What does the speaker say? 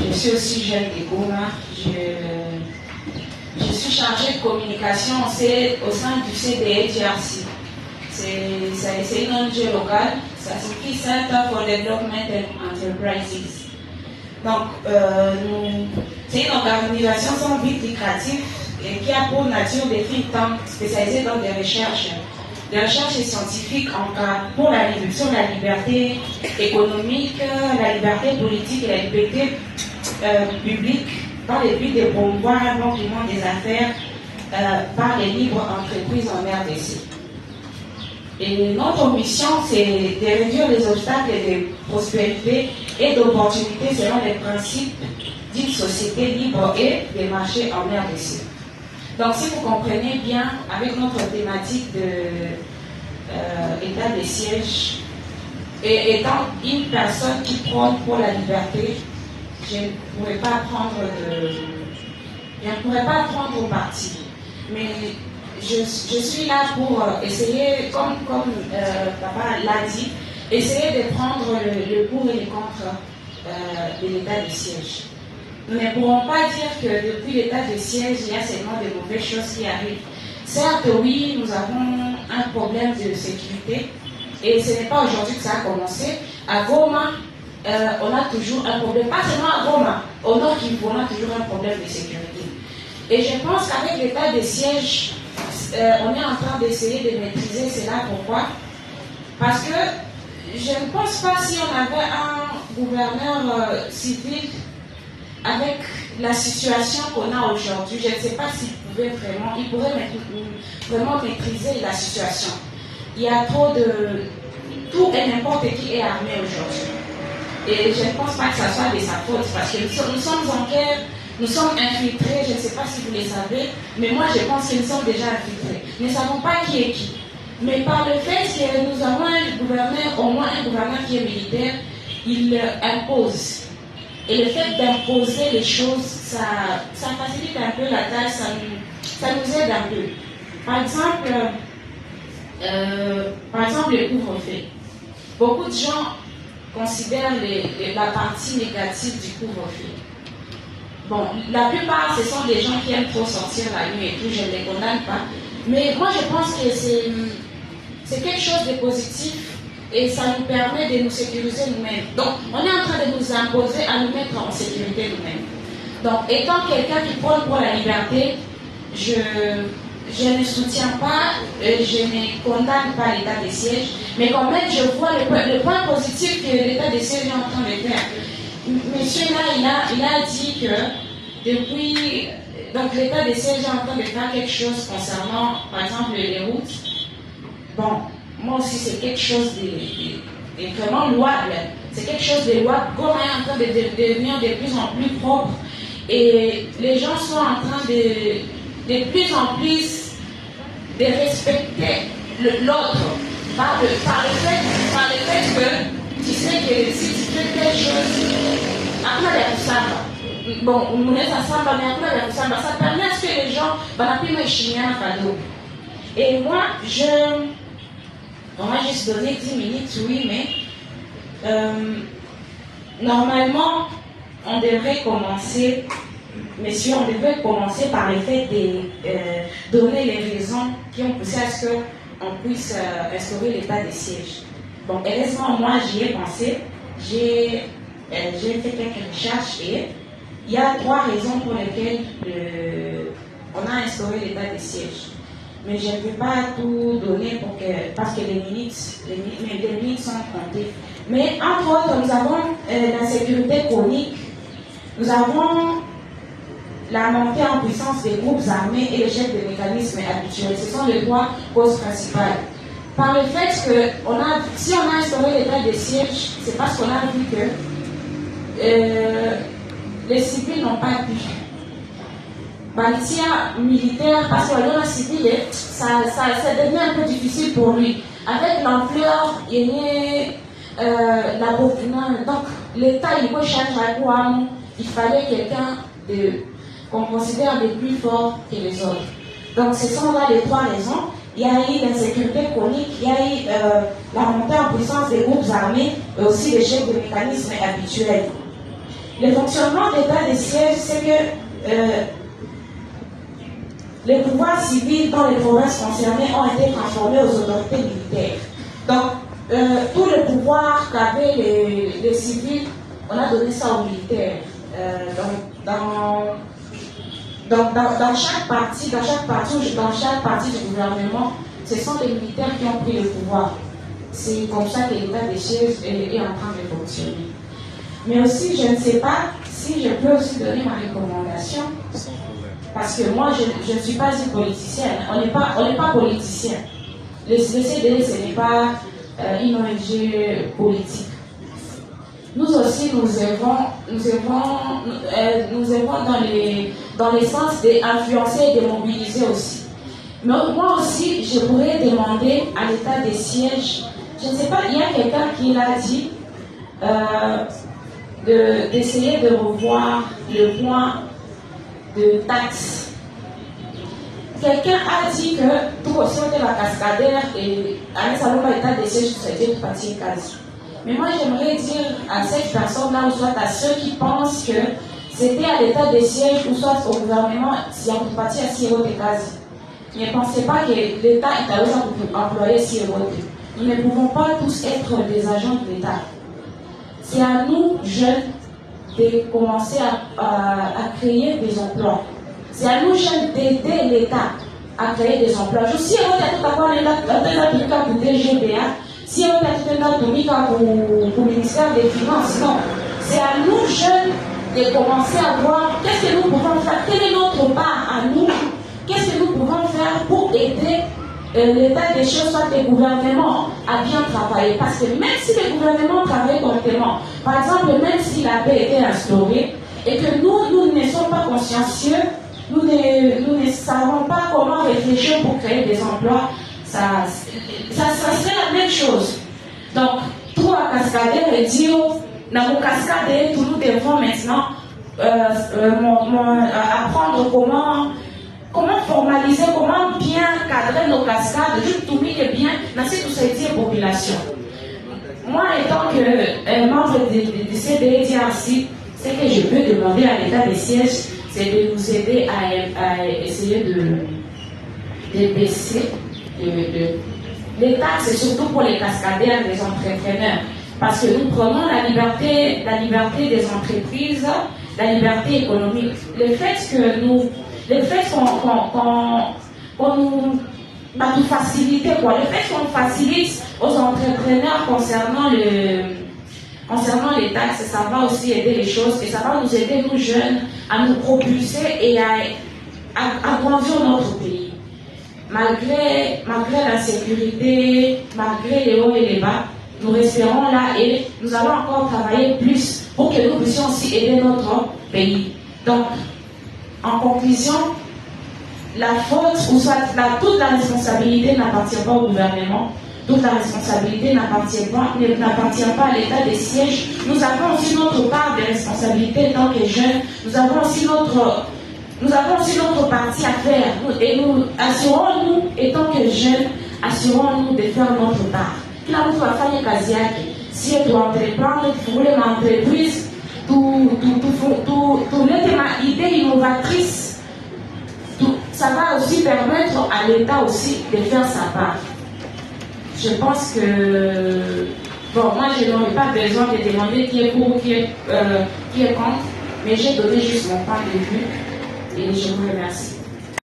je suis aussi jeune de Goma. Je suis chargée de communication au sein du CDHRC. C'est une ONG locale, ça signifie Center for Development and Enterprises. Donc, c'est une organisation sans but lucratif et qui a pour nature des think tanks spécialisés dans des recherches scientifiques pour sur la liberté économique, la liberté politique et la liberté publique dans le but de promouvoir un bon climat des affaires par les libres entreprises en RDC. Et notre mission, c'est de réduire les obstacles de prospérité et d'opportunités selon les principes d'une société libre et des marchés en RDC. Donc, si vous comprenez bien, avec notre thématique de état de siège, et étant une personne qui prône pour la liberté, je ne pourrais pas prendre parti. Mais je suis là pour essayer, comme papa l'a dit, essayer de prendre le pour et le contre de l'état de siège. Nous ne pourrons pas dire que depuis l'état de siège, il y a seulement de mauvaises choses qui arrivent. Certes, oui, nous avons un problème de sécurité, et ce n'est pas aujourd'hui que ça a commencé. À Goma, on a toujours un problème, pas seulement à Goma, au Nord Kivu, on a toujours un problème de sécurité. Et je pense qu'avec l'état de siège, on est en train d'essayer de maîtriser cela. Pourquoi? Parce que je ne pense pas si on avait un gouverneur civil avec la situation qu'on a aujourd'hui, je ne sais pas s'il pourrait vraiment maîtriser la situation. Il y a trop de... Tout et n'importe qui est armé aujourd'hui. Et je ne pense pas que ça soit de sa faute, parce que nous sommes en guerre, nous sommes infiltrés, je ne sais pas si vous les savez, mais moi je pense que nous sommes déjà infiltrés. Nous ne savons pas qui est qui. Mais par le fait que nous avons un gouverneur, au moins un gouverneur qui est militaire, il impose. Et le fait d'imposer les choses, ça facilite un peu la tâche, ça nous aide un peu. Par exemple, le couvre-feu. Beaucoup de gens considèrent la partie négative du couvre-feu. Bon, la plupart, ce sont des gens qui aiment trop sortir la nuit et tout, je ne les condamne pas. Mais moi, je pense que c'est quelque chose de positif et ça nous permet de nous sécuriser nous-mêmes. Donc, on est en train de nous imposer à nous mettre en sécurité nous-mêmes. Donc, étant quelqu'un qui prône pour la liberté, je ne soutiens pas, je ne condamne pas l'état de siège, mais quand même, je vois le point positif que l'état de siège est en train de faire. Monsieur là, il a dit que depuis, donc l'état de siège est en train de faire quelque chose concernant, par exemple, les routes. Bon, moi aussi, c'est quelque chose de vraiment louable. C'est quelque chose de louable. Goma est en train de devenir de plus en plus propre. Et les gens sont en train de plus en plus de respecter l'autre par le fait que tu sais que si tu fais quelque chose, après la kusamba, bon, on est ensemble, mais après la kusamba, ça permet à ce que les gens, et moi, on m'a juste donné 10 minutes, oui, mais normalement, on devrait commencer, messieurs, on devrait commencer par le fait de donner les raisons qui ont poussé à ce qu'on puisse instaurer l'état de siège. Bon, heureusement, moi, j'y ai pensé, j'ai fait quelques recherches et il y a 3 raisons pour lesquelles on a instauré l'état de siège. Mais je ne peux pas tout donner parce que les minutes sont comptées. Mais entre autres, nous avons l'insécurité chronique, nous avons la montée en puissance des groupes armés et l'échec des mécanismes habituels. Ce sont les 3 causes principales. Par le fait que si on a instauré l'état de siège, c'est parce qu'on a vu que les civils n'ont pas pu. Balitia militaire, parce que le civil, ça devient un peu difficile pour lui. Avec l'ampleur, il y a la population. Donc, l'État, il peut changer à quoi il fallait quelqu'un qu'on considère de plus fort que les autres. Donc, ce sont là les 3 raisons. Il y a eu l'insécurité chronique, il y a eu la montée en puissance des groupes armés, et aussi l'échec des mécanismes habituels. Le fonctionnement d'état de siège, c'est que les pouvoirs civils dans les provinces concernées ont été transformés aux autorités militaires. Donc, tout le pouvoir qu'avaient les civils, on a donné ça aux militaires. Dans chaque partie du gouvernement, ce sont les militaires qui ont pris le pouvoir. C'est comme ça que l'état des sièges est en train de fonctionner. Mais aussi, je ne sais pas si je peux aussi donner ma recommandation, parce que moi, je ne suis pas une politicienne. On n'est pas politicien. Le CDD, ce n'est pas une ONG politique. Nous aussi, nous œuvrons dans les sens d'influencer et de mobiliser aussi. Mais moi aussi, je pourrais demander à l'état des sièges, je ne sais pas, il y a quelqu'un qui l'a dit, d'essayer de revoir le point de taxe. Quelqu'un a dit que tout aussi on est la cascadère et à un l'état des sièges, c'est une partie quasi. Mais moi, j'aimerais dire à cette personne-là, ou soit à ceux qui pensent que c'était à l'état des sièges, ou soit au gouvernement, si on peut partir à Siro de quasi. Ne pensez pas que l'État est à besoin pour employer Siro. Nous ne pouvons pas tous être des agents de l'État. C'est à nous, jeunes, de commencer à créer des emplois. C'est à nous, jeunes, d'aider l'État à créer des emplois. Je suis heureux d'être tout à l'heure l'État pour DGBA. Si on a tout un pour le ministère des Finances, non. C'est à nous, jeunes, de commencer à voir qu'est-ce que nous pouvons faire, quelle est notre part à nous, qu'est-ce que nous pouvons faire pour aider l'état des choses, soit les gouvernements, à bien travailler. Parce que même si les gouvernements travaillent correctement, par exemple, même si la paix était instaurée, et que nous ne sommes pas consciencieux, nous ne savons pas comment réfléchir pour créer des emplois, ça serait la même chose. Donc, tout à cascader et dire, dans vos cascades, nous devons maintenant apprendre comment formaliser, comment bien cadrer nos cascades, juste tout bien dans cette société et population. Moi, étant que membre du CDDRC, ce que je peux demander à l'état des sièges, c'est de nous aider à essayer de baisser les taxes, et surtout pour les cascadeurs, les entrepreneurs. Parce que nous prenons la liberté des entreprises, la liberté économique. Le fait qu'on nous facilite, le fait qu'on facilite aux entrepreneurs concernant les taxes, ça va aussi aider les choses et ça va nous aider, nous jeunes, à nous propulser et à grandir notre pays. Malgré l'insécurité, malgré les hauts et les bas, nous resterons là et nous allons encore travailler plus pour que nous puissions aussi aider notre pays. Donc, en conclusion, la faute, ou soit toute la responsabilité n'appartient pas au gouvernement, toute la responsabilité n'appartient pas à l'état des sièges. Nous avons aussi notre part de responsabilité en tant que jeunes, nous avons aussi notre partie à faire. Et nous assurons-nous, étant que jeunes, assurons-nous de faire notre part. Là, nous allons faire Kaziak. Si tu entreprendre, tu voulais une entreprise, tu une idée innovatrice, ça va aussi permettre à l'État aussi de faire sa part. Je pense que, bon, moi je n'aurais pas besoin de demander qui est pour, qui est contre, mais j'ai donné juste mon point de vue et je vous remercie.